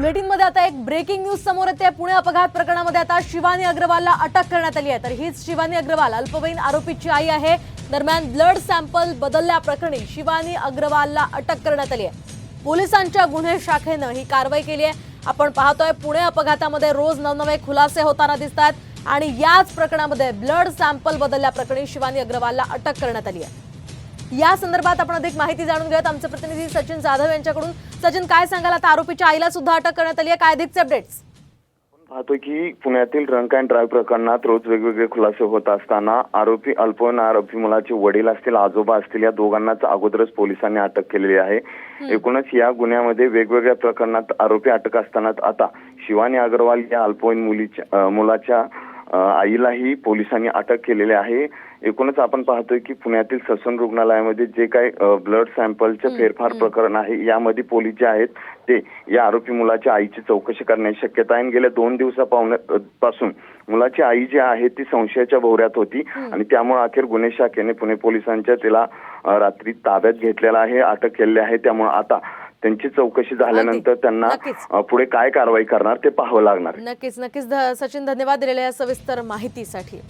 बुलेटिनमध्ये आता एक breaking news समोर येते। पुणे अपघात प्रकरणामध्ये आता शिवानी अग्रवालला अटक करण्यात आली आहे। तर हीच शिवानी अग्रवाल अल्पवयीन आरोपीची आई आहे। दरम्यान ब्लड सॅम्पल बदलल्याप्रकरणी शिवानी अग्रवालला अटक करण्यात आली आहे। पोलिसांच्या गुन्हे शाखेनं ही कारवाई केली आहे। आपण पाहतोय पुणे अपघातामध्ये रोज नवनवे खुलासे होताना दिसतात आणि याच प्रकरणामध्ये ब्लड सॅम्पल बदलल्याप्रकरणी शिवानी अग्रवालला अटक करण्यात आली आहे। या संदर्भात आपण अधिक माहिती जाणून घेऊयात आमचे प्रतिनिधी सचिन जाधव यांच्याकडून। सचिन, काय सांगाल? आता आरोपीच्या आईला सुद्धा अटक करण्यात आली आहे, काय अधिकचे अपडेट्स? पाहतोय की पुण्यातील ड्रंक अँड ड्राईव्ह प्रकरणात रोज वेगवेगळे खुलासे होत असताना आरोपी अल्पवयीन आरोपी मुलाचे वडील असतील, आजोबा असतील, या दोघांनाच अगोदरच पोलिसांनी अटक केलेली आहे। एकूणच या गुन्ह्यामध्ये वेगवेगळ्या प्रकरणात आरोपी अटक असताना आता शिवानी अग्रवाल या अल्पवयीन मुलाच्या आईलाही पोलिसांनी अटक केलेली आहे। एकूणच आपण पाहतोय की पुण्यातील ससून रुग्णालयामध्ये जे काही ब्लड सॅम्पलचे फेरफार प्रकरण आहे, यामध्ये पोलीस जे आहेत ते या आरोपी मुलाच्या आईची चौकशी करण्याची शक्यता आहे। गेल्या 2 दिवसापासून मुलाची आई जी आहे ती संशयाच्या भोवऱ्यात होती आणि त्यामुळे अखेर गुन्हे शाखेने पुणे पोलिसांच्या तिला रात्री ताब्यात घेतलेला आहे, अटक केलेली आहे। त्यामुळे आता त्यांची चौकशी झाल्यानंतर त्यांना पुढे काय कारवाई करणार ते पाहावं लागणार। नक्कीच सचिन, धन्यवाद दिलेल्या सविस्तर माहितीसाठी।